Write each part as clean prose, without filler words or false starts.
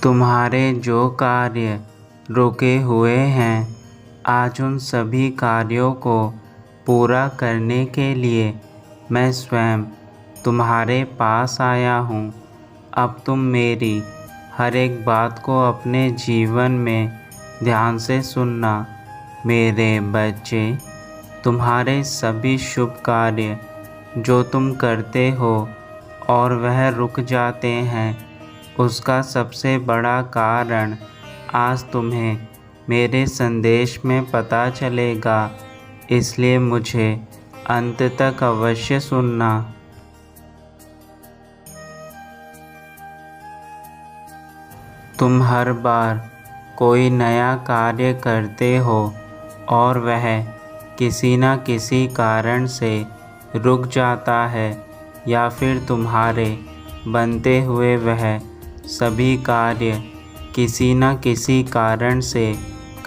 तुम्हारे जो कार्य रुके हुए हैं, आज उन सभी कार्यों को पूरा करने के लिए मैं स्वयं तुम्हारे पास आया हूँ। अब तुम मेरी हर एक बात को अपने जीवन में ध्यान से सुनना। मेरे बच्चे, तुम्हारे सभी शुभ कार्य जो तुम करते हो और वह रुक जाते हैं, उसका सबसे बड़ा कारण आज तुम्हें मेरे संदेश में पता चलेगा। इसलिए मुझे अंत तक अवश्य सुनना। तुम हर बार कोई नया कार्य करते हो और वह किसी न किसी कारण से रुक जाता है, या फिर तुम्हारे बनते हुए वह सभी कार्य किसी न किसी कारण से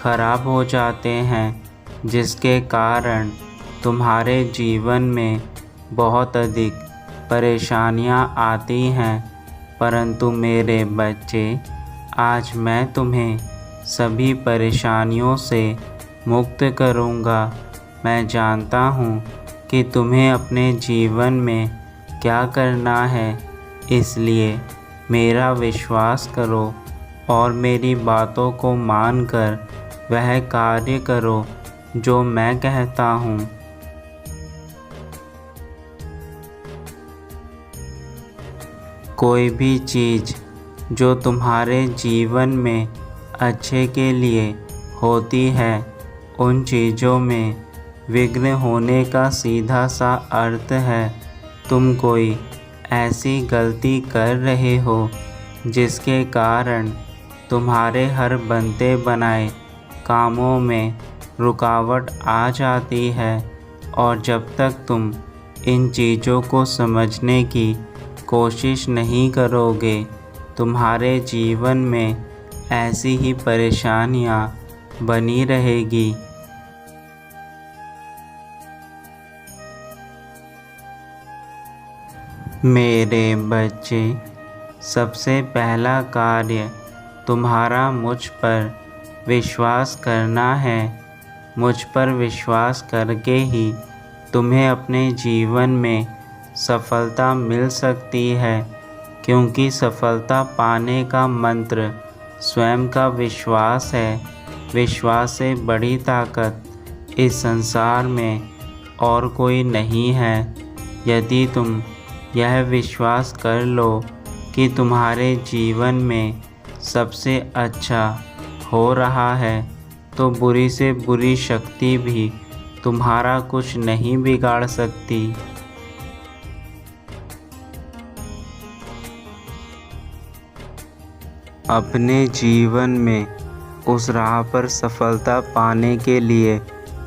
खराब हो जाते हैं, जिसके कारण तुम्हारे जीवन में बहुत अधिक परेशानियां आती हैं। परंतु मेरे बच्चे, आज मैं तुम्हें सभी परेशानियों से मुक्त करूंगा। मैं जानता हूँ कि तुम्हें अपने जीवन में क्या करना है, इसलिए मेरा विश्वास करो और मेरी बातों को मानकर वह कार्य करो जो मैं कहता हूँ। कोई भी चीज़ जो तुम्हारे जीवन में अच्छे के लिए होती है, उन चीज़ों में विघ्न होने का सीधा सा अर्थ है तुम कोई ऐसी गलती कर रहे हो जिसके कारण तुम्हारे हर बनते बनाए कामों में रुकावट आ जाती है। और जब तक तुम इन चीज़ों को समझने की कोशिश नहीं करोगे, तुम्हारे जीवन में ऐसी ही परेशानियां बनी रहेगी। मेरे बच्चे, सबसे पहला कार्य तुम्हारा मुझ पर विश्वास करना है। मुझ पर विश्वास करके ही तुम्हें अपने जीवन में सफलता मिल सकती है, क्योंकि सफलता पाने का मंत्र स्वयं का विश्वास है। विश्वास से बड़ी ताकत इस संसार में और कोई नहीं है। यदि तुम यह विश्वास कर लो कि तुम्हारे जीवन में सबसे अच्छा हो रहा है, तो बुरी से बुरी शक्ति भी तुम्हारा कुछ नहीं बिगाड़ सकती। अपने जीवन में उस राह पर सफलता पाने के लिए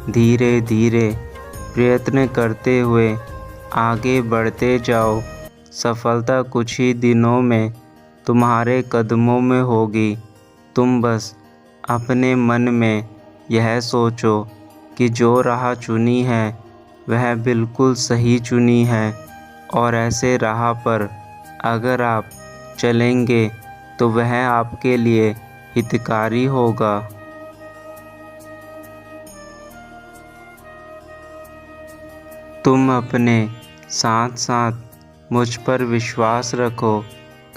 धीरे धीरे प्रयत्न करते हुए आगे बढ़ते जाओ। सफलता कुछ ही दिनों में तुम्हारे कदमों में होगी। तुम बस अपने मन में यह सोचो कि जो राह चुनी है वह बिल्कुल सही चुनी है, और ऐसे राह पर अगर आप चलेंगे तो वह आपके लिए हितकारी होगा। तुम अपने साथ साथ मुझ पर विश्वास रखो।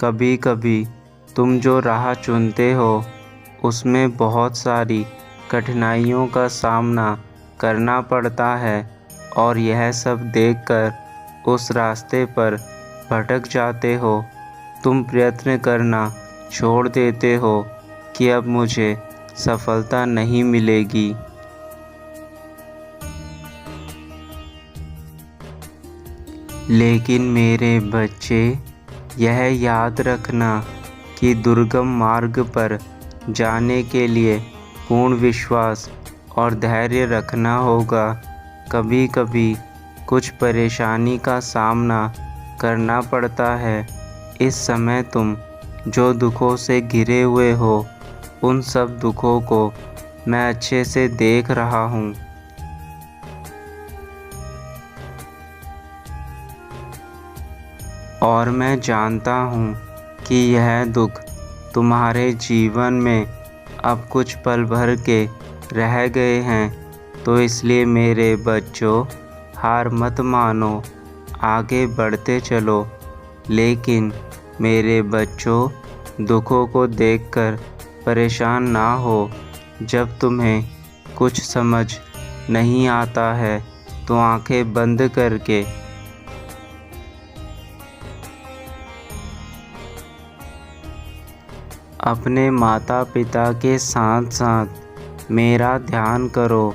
कभी कभी तुम जो राह चुनते हो उसमें बहुत सारी कठिनाइयों का सामना करना पड़ता है, और यह सब देखकर उस रास्ते पर भटक जाते हो। तुम प्रयत्न करना छोड़ देते हो कि अब मुझे सफलता नहीं मिलेगी। लेकिन मेरे बच्चे, यह याद रखना कि दुर्गम मार्ग पर जाने के लिए पूर्ण विश्वास और धैर्य रखना होगा। कभी कभी कुछ परेशानी का सामना करना पड़ता है। इस समय तुम जो दुखों से घिरे हुए हो, उन सब दुखों को मैं अच्छे से देख रहा हूँ। और मैं जानता हूँ कि यह दुख तुम्हारे जीवन में अब कुछ पल भर के रह गए हैं, तो इसलिए मेरे बच्चों हार मत मानो, आगे बढ़ते चलो। लेकिन मेरे बच्चों दुखों को देखकर परेशान ना हो। जब तुम्हें कुछ समझ नहीं आता है तो आंखें बंद करके अपने माता पिता के साथ साथ मेरा ध्यान करो।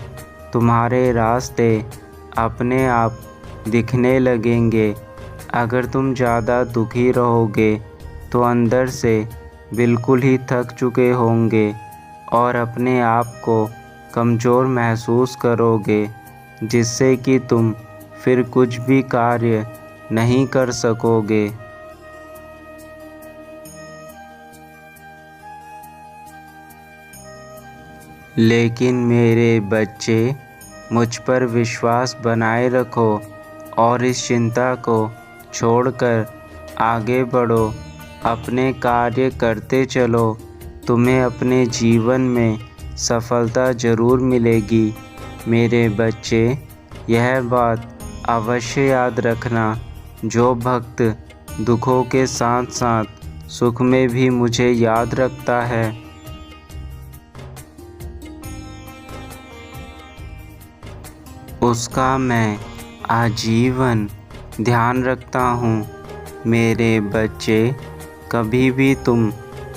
तुम्हारे रास्ते अपने आप दिखने लगेंगे। अगर तुम ज़्यादा दुखी रहोगे तो अंदर से बिल्कुल ही थक चुके होंगे और अपने आप को कमज़ोर महसूस करोगे, जिससे कि तुम फिर कुछ भी कार्य नहीं कर सकोगे। लेकिन मेरे बच्चे मुझ पर विश्वास बनाए रखो और इस चिंता को छोड़कर आगे बढ़ो, अपने कार्य करते चलो। तुम्हें अपने जीवन में सफलता ज़रूर मिलेगी। मेरे बच्चे, यह बात अवश्य याद रखना, जो भक्त दुखों के साथ साथ सुख में भी मुझे याद रखता है, उसका मैं आजीवन ध्यान रखता हूँ। मेरे बच्चे, कभी भी तुम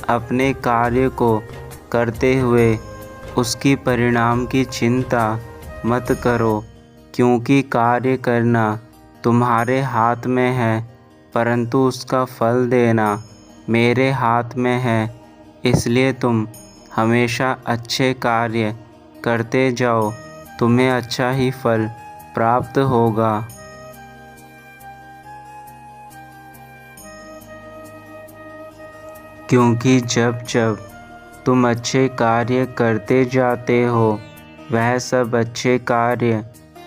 अपने कार्य को करते हुए उसकी परिणाम की चिंता मत करो, क्योंकि कार्य करना तुम्हारे हाथ में है, परंतु उसका फल देना मेरे हाथ में है। इसलिए तुम हमेशा अच्छे कार्य करते जाओ, तुम्हें अच्छा ही फल प्राप्त होगा। क्योंकि जब जब तुम अच्छे कार्य करते जाते हो, वह सब अच्छे कार्य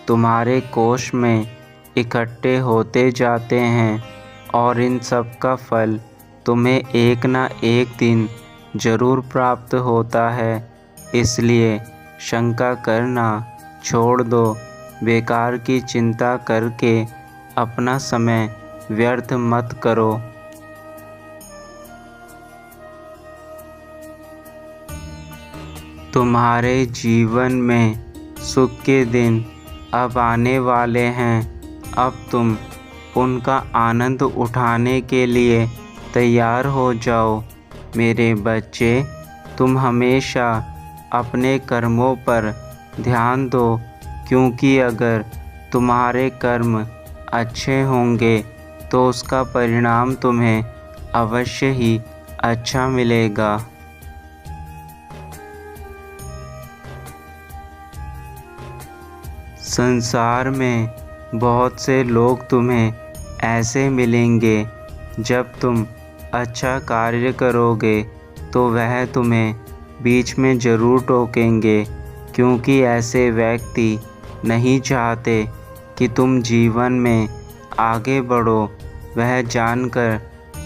तुम्हारे कोष में इकट्ठे होते जाते हैं और इन सब का फल तुम्हें एक ना एक दिन ज़रूर प्राप्त होता है। इसलिए शंका करना छोड़ दो। बेकार की चिंता करके अपना समय व्यर्थ मत करो। तुम्हारे जीवन में सुख के दिन अब आने वाले हैं। अब तुम उनका आनंद उठाने के लिए तैयार हो जाओ। मेरे बच्चे, तुम हमेशा अपने कर्मों पर ध्यान दो, क्योंकि अगर तुम्हारे कर्म अच्छे होंगे तो उसका परिणाम तुम्हें अवश्य ही अच्छा मिलेगा। संसार में बहुत से लोग तुम्हें ऐसे मिलेंगे, जब तुम अच्छा कार्य करोगे तो वह तुम्हें बीच में ज़रूर टोकेंगे, क्योंकि ऐसे व्यक्ति नहीं चाहते कि तुम जीवन में आगे बढ़ो। वह जानकर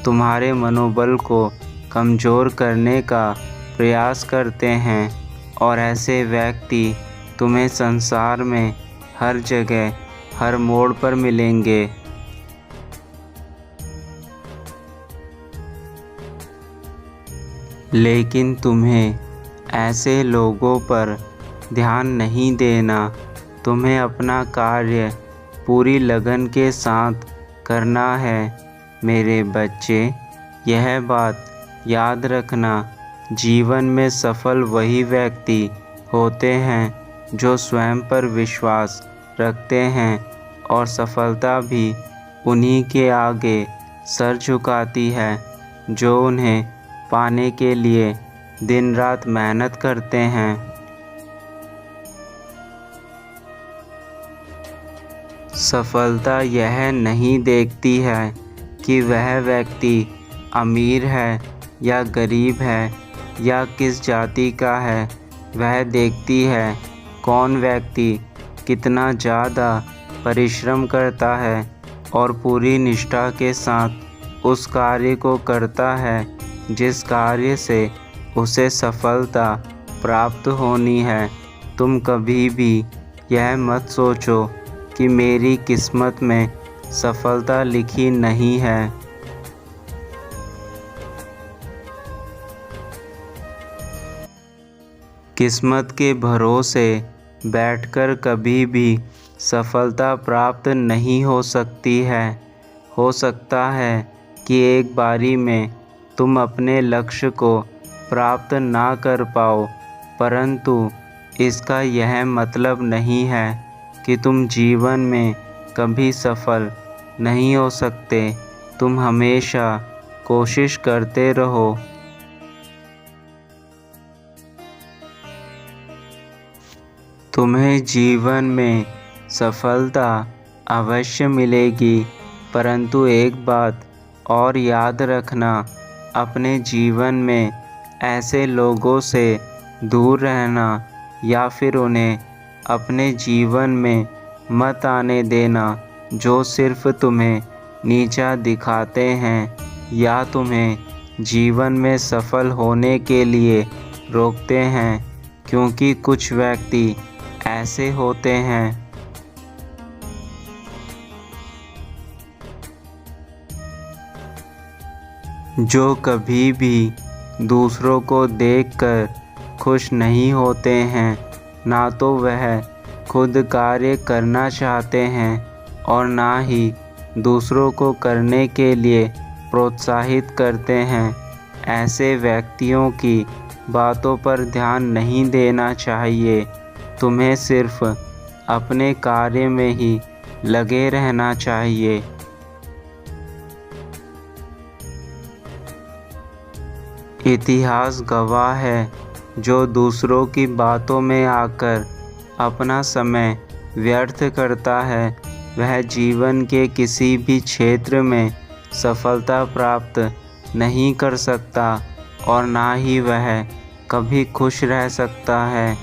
तुम्हारे मनोबल को कमज़ोर करने का प्रयास करते हैं और ऐसे व्यक्ति तुम्हें संसार में हर जगह, हर मोड़ पर मिलेंगे। लेकिन तुम्हें ऐसे लोगों पर ध्यान नहीं देना। तुम्हें अपना कार्य पूरी लगन के साथ करना है। मेरे बच्चे, यह बात याद रखना, जीवन में सफल वही व्यक्ति होते हैं जो स्वयं पर विश्वास रखते हैं, और सफलता भी उन्हीं के आगे सर झुकाती है जो उन्हें पाने के लिए दिन रात मेहनत करते हैं। सफलता यह नहीं देखती है कि वह व्यक्ति अमीर है या गरीब है या किस जाति का है। वह देखती है कौन व्यक्ति कितना ज़्यादा परिश्रम करता है और पूरी निष्ठा के साथ उस कार्य को करता है जिस कार्य से उसे सफलता प्राप्त होनी है। तुम कभी भी यह मत सोचो कि मेरी किस्मत में सफलता लिखी नहीं है। किस्मत के भरोसे बैठकर कभी भी सफलता प्राप्त नहीं हो सकती है। हो सकता है कि एक बारी में तुम अपने लक्ष्य को प्राप्त ना कर पाओ, परंतु इसका यह मतलब नहीं है कि तुम जीवन में कभी सफल नहीं हो सकते। तुम हमेशा कोशिश करते रहो। तुम्हें जीवन में सफलता अवश्य मिलेगी, परंतु एक बात और याद रखना, अपने जीवन में ऐसे लोगों से दूर रहना या फिर उन्हें अपने जीवन में मत आने देना जो सिर्फ तुम्हें नीचा दिखाते हैं या तुम्हें जीवन में सफल होने के लिए रोकते हैं, क्योंकि कुछ व्यक्ति ऐसे होते हैं। जो कभी भी दूसरों को देखकर खुश नहीं होते हैं, ना तो वह खुद कार्य करना चाहते हैं और ना ही दूसरों को करने के लिए प्रोत्साहित करते हैं। ऐसे व्यक्तियों की बातों पर ध्यान नहीं देना चाहिए। तुम्हें सिर्फ अपने कार्य में ही लगे रहना चाहिए। इतिहास गवाह है, जो दूसरों की बातों में आकर अपना समय व्यर्थ करता है, वह जीवन के किसी भी क्षेत्र में सफलता प्राप्त नहीं कर सकता और ना ही वह कभी खुश रह सकता है।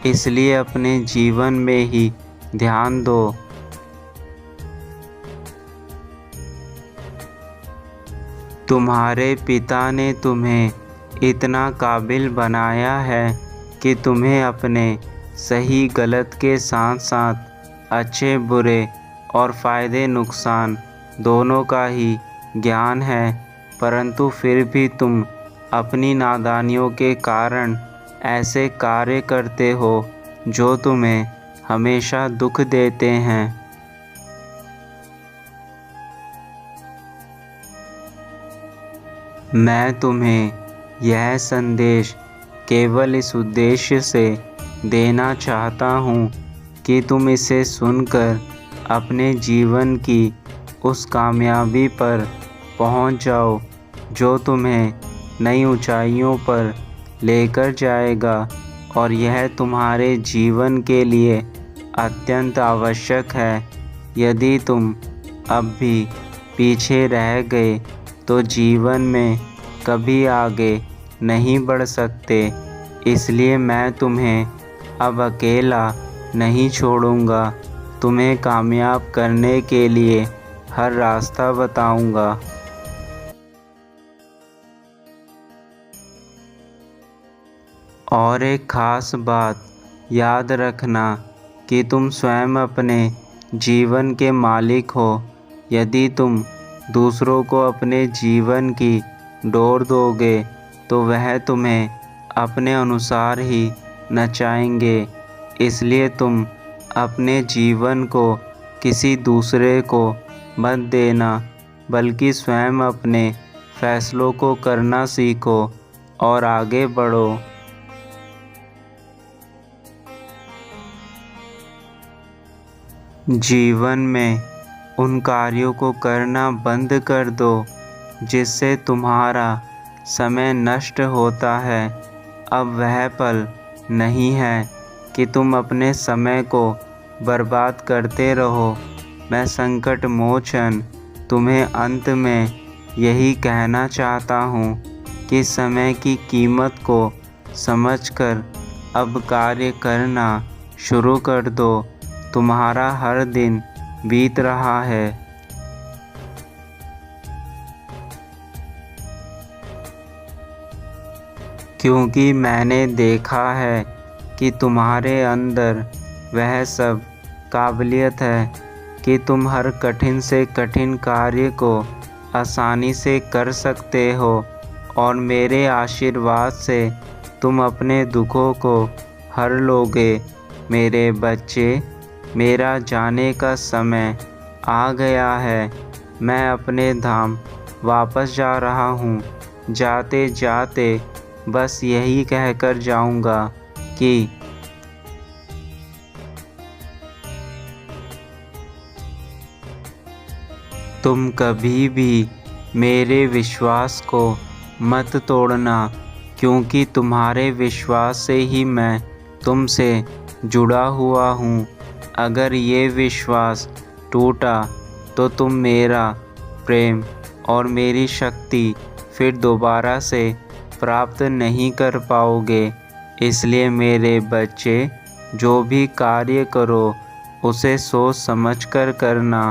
इसलिए अपने जीवन में ही ध्यान दो। तुम्हारे पिता ने तुम्हें इतना काबिल बनाया है कि तुम्हें अपने सही गलत के साथ साथ अच्छे बुरे और फ़ायदे नुकसान दोनों का ही ज्ञान है, परंतु फिर भी तुम अपनी नादानियों के कारण ऐसे कार्य करते हो जो तुम्हें हमेशा दुख देते हैं। मैं तुम्हें यह संदेश केवल इस उद्देश्य से देना चाहता हूँ कि तुम इसे सुनकर अपने जीवन की उस कामयाबी पर पहुँच जाओ जो तुम्हें नई ऊंचाइयों पर लेकर जाएगा, और यह तुम्हारे जीवन के लिए अत्यंत आवश्यक है। यदि तुम अब भी पीछे रह गए तो जीवन में कभी आगे नहीं बढ़ सकते। इसलिए मैं तुम्हें अब अकेला नहीं छोड़ूंगा, तुम्हें कामयाब करने के लिए हर रास्ता बताऊंगा। और एक ख़ास बात याद रखना कि तुम स्वयं अपने जीवन के मालिक हो। यदि तुम दूसरों को अपने जीवन की डोर दोगे तो वह तुम्हें अपने अनुसार ही नचाएंगे। इसलिए तुम अपने जीवन को किसी दूसरे को मत देना, बल्कि स्वयं अपने फैसलों को करना सीखो और आगे बढ़ो। जीवन में उन कार्यों को करना बंद कर दो जिससे तुम्हारा समय नष्ट होता है। अब वह पल नहीं है कि तुम अपने समय को बर्बाद करते रहो। मैं संकट मोचन तुम्हें अंत में यही कहना चाहता हूँ कि समय की कीमत को समझकर अब कार्य करना शुरू कर दो। तुम्हारा हर दिन बीत रहा है। क्योंकि मैंने देखा है कि तुम्हारे अंदर वह सब काबिलियत है कि तुम हर कठिन से कठिन कार्य को आसानी से कर सकते हो और मेरे आशीर्वाद से तुम अपने दुखों को हर लोगे। मेरे बच्चे, मेरा जाने का समय आ गया है। मैं अपने धाम वापस जा रहा हूँ। जाते जाते बस यही कहकर जाऊँगा कि तुम कभी भी मेरे विश्वास को मत तोड़ना, क्योंकि तुम्हारे विश्वास से ही मैं तुमसे जुड़ा हुआ हूँ। अगर ये विश्वास टूटा तो तुम मेरा प्रेम और मेरी शक्ति फिर दोबारा से प्राप्त नहीं कर पाओगे। इसलिए मेरे बच्चे, जो भी कार्य करो उसे सोच समझ कर करना।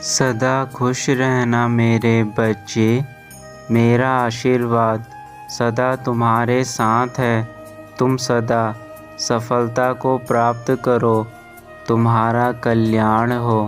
सदा खुश रहना मेरे बच्चे। मेरा आशीर्वाद सदा तुम्हारे साथ है। तुम सदा सफलता को प्राप्त करो। तुम्हारा कल्याण हो।